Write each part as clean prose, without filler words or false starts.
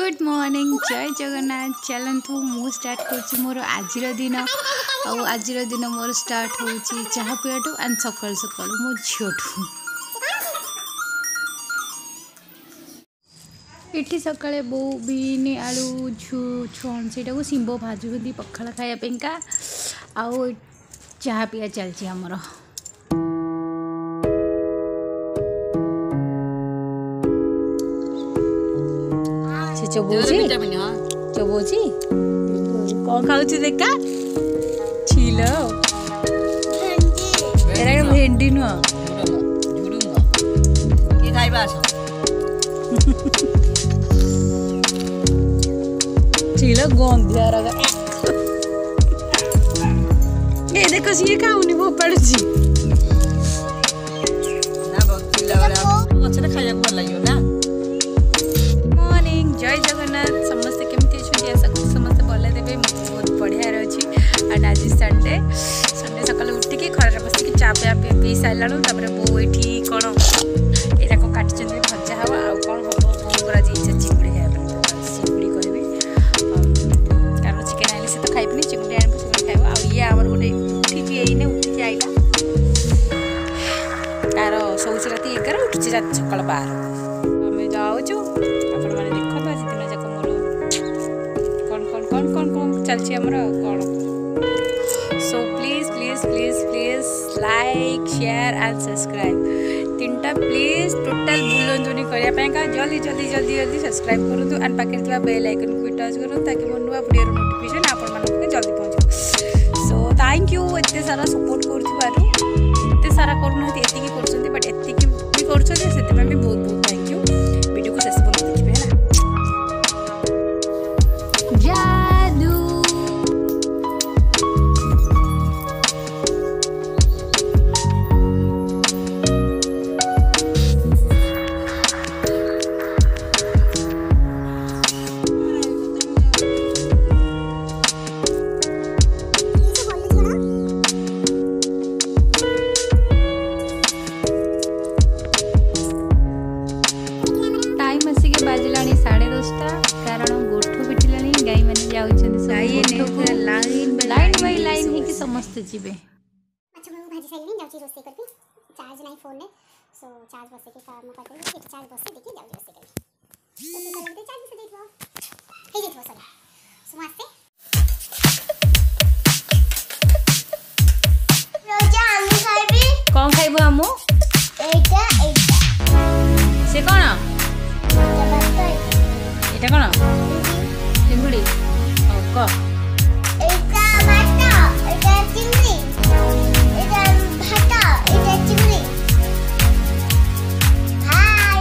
Good morning जय जगन्नाथ। चलतु मु स्टार्ट कर मोर आज दिन आज दिन मोर स्टार्ट हो चाह पियाठू एंड सकाल सकाल मो झीठू ये सकाଳେ बो बीन आलू छुण से शिंब भाजुंदी पखाड़ खायापा आउ चाह पिया चलती आमर चबोची कौन खाऊ देखा छिल भेंडी नुह छिल गंधिया ये देखो सी खाऊनी फोपाड़ी जय जगन्नाथ समस्ते केमती अच्छे आशा कर समस्ते भले देवे बहुत बढ़िया रही। आज संडे संडे सकाल उठिकी खर बसिक चा पी सारा बो ये कौन यहाँ को काटी भजा हम आउ कौन हम बोर आज इच्छा चिंगुड़ी खाया चिंगुड़ी कह कारण चिकेन आने से तो खाइबी चिंगुड़ी आने चिंगुड़ी खाइब आ ये आम गोटे उठिकी उठिकी आईला तार शौच राति 11 उठुची सकाल 12 आम जाऊँ चलती आमर कौन so please please please please like share and subscribe तीनटा प्लीज टोटाल भूलुनि करने जल्दी जल्दी जल्दी जल्दी सब्सक्राइब करूँ एंड पाखे बेल आइकन को भी टच करूँ ताकि मो नुआ वीडियो नोटिफिकेशन आपको जल्दी पहुँचे। सो थैंक यू एत सारा सपोर्ट करते सारा करूँ एति बट एति भी कर भी बहुत बहुत थैंक यू। वीडियो को शेष पर्यंत देखिए है बाजिला 10:30 कारण गोठू पिटिला गाई मैंने जाऊँ लाइन बाय लाइन ही समस्त जीवे भाजी सारी जाऊँ रोसे करबी चार्ज नहीं फोन में सो चार्ज बसे के काम कर देबी चार्ज बसे देखि जाऊँ रोसे करबी तो लगते चार्ज से देखबो हे देखबो सर सो आस्ते रोजा आमु खाइबी कौन खाइबो आमु एटा से कौन এটা কোন চিংড়ি ও ক এটা ভাত এটা চিংড়ি এটা ভাত এটা চিংড়ি হাই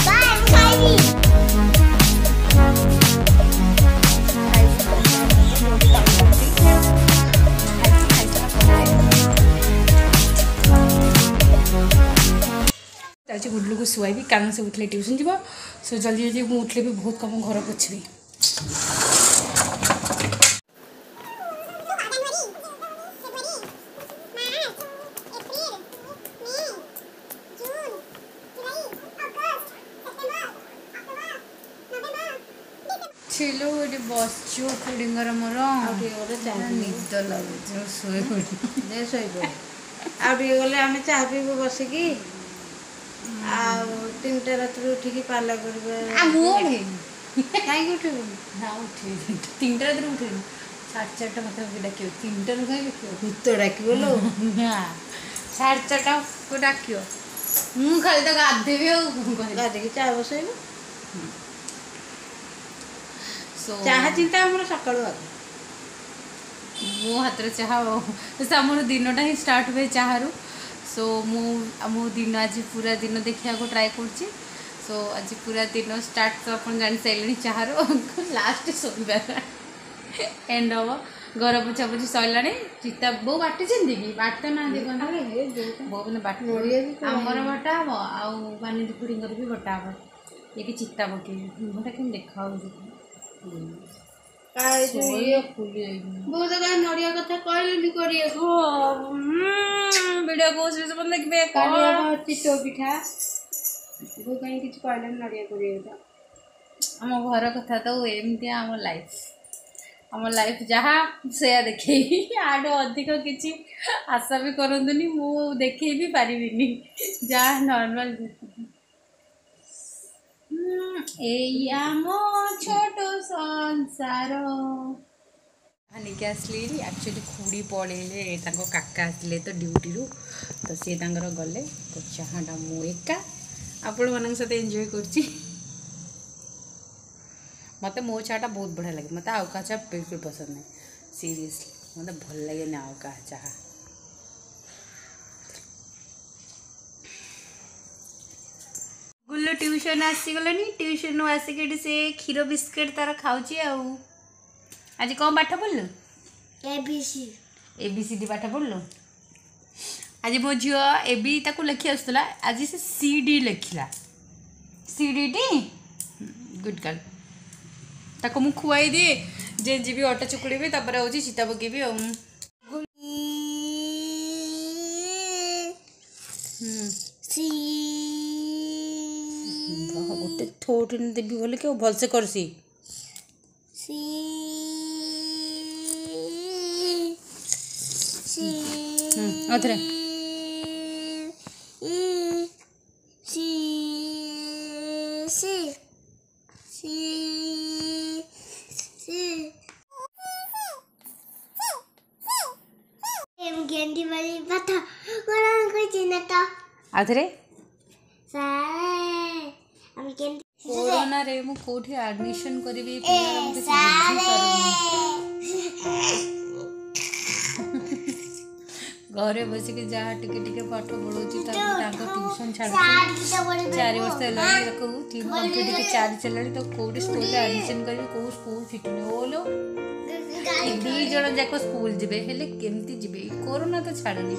বাই খাইবি आज गुडलू को शुआबी कारण से उठले ट्यूशन जीव सो जल्दी जल्दी मुझे उठले भी बहुत कम घर पोछबी छिलो ये बसचो खुड़ींगर मोर निद लगुच शोई गले आम चाह पीबू बसिकी तीनटा रात उठिकी पाला कर तीनटा रात उठे 4:30 मत डाक 3टा भूत डाक लो 4:30 को डाक मु खाली तो गाधेबी गाधेकी चाह बसैब चाह चिंता आम सका मो हाथ चाह आम दिनटा ही स्टार्ट हुए चाहू सो मो दिन आज पूरा दिन देखा को ट्राए कर सो आज पूरा दिन स्टार्ट तो आप जान सारे चाहर लास्ट शनिवार एंड हम घर पोछा पोछी सरला चिता बो बाटी कि बाटता ना बो मैंने बाट आमर बटा हम आनी खुड़ी भी बटा हम ये कि चिता पके मुहटा कि देखा बहुत नड़िया कथा कहली वीडियो को देखिए चितो पिठा वो कहीं किसी कहले नड़िया कर आम घर कथा तो एमती आम लाइफ जहाँ से देखी आड़ अधिक किसी आशा भी करतुनि मु देखे भी पारिनी जहाँ नॉर्मल आम छोट संसार आनिक आसली एक्चुअली खुड़ी पड़े काका आसले तो ड्यूटी रू तो सी गले तो चाहटा मु एका आपण मान सहित एंजॉय कर मत मो चाटा बहुत बढ़िया लगे मत आउ चाह बिल्कुल पसंद नहीं सीरियसली मत भल लगे ना आउ चाह गुल्लू ट्यूशन आसीगलानी ट्यूशन आसिक से क्षीर बिस्किट तार खाऊची आज कौन पाठ पढ़लु एबीसीडी पाठ पढ़लु आज मो झील एबी ताकू लिखी आसला आज से सीडी लिखला सीडी टी गुड गर्ल ताको मु खुआई दिए जे जी अटा चुकुड़ी तापर हूँ सीता पकेबी गोटे थोट देवी बोले कि भलसे करसी अथरे गेंदी वाली बात कोन कोई चिन्हता आथरे सारे हम गेंदी कोरोना रे मु कोठी एडमिशन करबी घरे बस के जहाँ टिके पाठ पढ़ाऊँ ट्यूशन छाड़ 4 वर्ष ठीक कम्प्लीट 4 चल तो कौटे स्कूल एडमिशन करी कौ स्कूल फिटुनी बोलो 2 जन जाक स्कूल जीवे हेले केमती जीवे कोरोना तो छाड़नी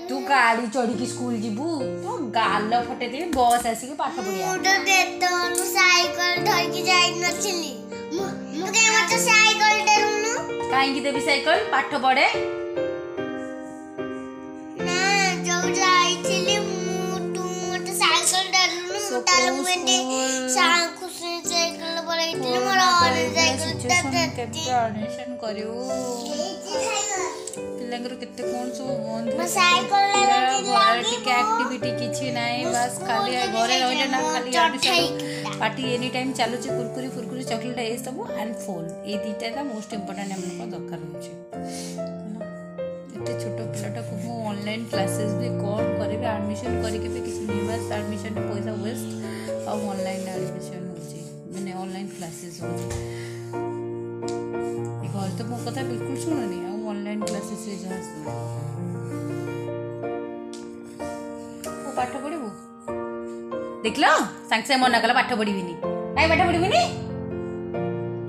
तू गाड़ी चढ़ी की स्कूल जीवु तो गाल फटे देवी बस आसिक पाठ पढ़िया कहीं देवी साइकिल पाठ पढ़े एडमिशन करू पिलांगर केते कौन सब बंद एक्टिविटी किछि नाही बस खाली घरे रहले ना खाली एडमिशन पार्टी एनी टाइम चालुची कुरकुरी फुरकुरी चॉकलेट ए सब एंड फोन ए दीटा दा मोस्ट इंपोर्टेंट हमको दरकार होछि एते छोटो पिलाटा को मो ऑनलाइन क्लासेस भी कोन करबे एडमिशन करी के भी किछि नहीं बस एडमिशन पैसा वेस्ट और ऑनलाइन एडमिशन होछि माने ऑनलाइन क्लासेस होछि घर तो मो कथा बिल्कुल सुननी आ ऑनलाइन क्लासेस रे जा ओ पाठ पढ़िबू देखलो सांग से मना कला पाठ पढ़िबिनी काई पाठ पढ़िबिनी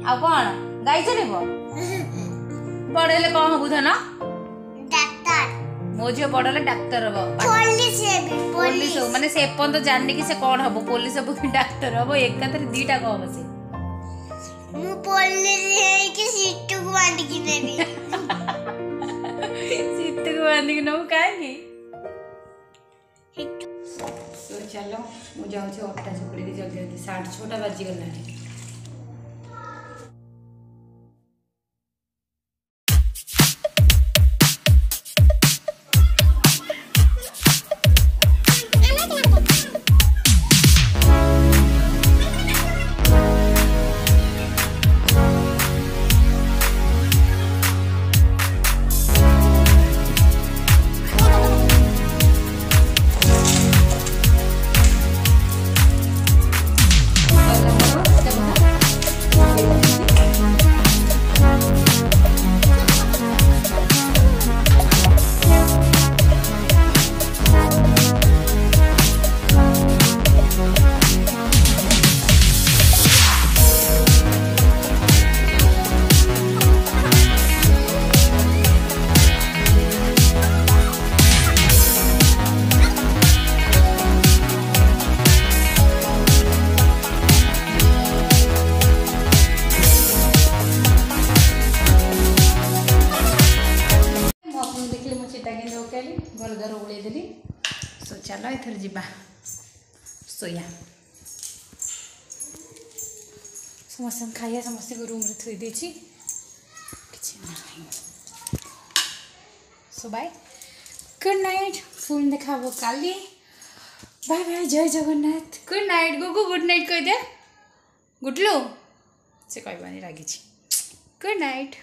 आ कोन गाई चलेबो पढ़ेले कोन हबु धन डॉक्टर मो झियो पढ़ले डॉक्टर हबो पुलिस माने से अपन तो जाननी कि से कोन हबो पुलिस हबो कि डॉक्टर हबो एकाथरे दीटा को हबो से मु पुलिस है कि सीटू को बांध के नेबी सीट को बांध के नो काहे तो चलो मु जाऊ छ अट्टा चुकड़ी के जल्दी जल्दी 6:30 बाजी गलानी घर घर उड़े देली सो चलो एथर जीवा सोया समस्त खाइया समस्त को रूम रे थोई देछि किछि नाही so bye good night phone देखाबो काली बाय बाय जय जगन्नाथ गुड नाइट गुगु गुड नाइट कह दे गुटलो से कहबानी रागी छी गुड नाइट।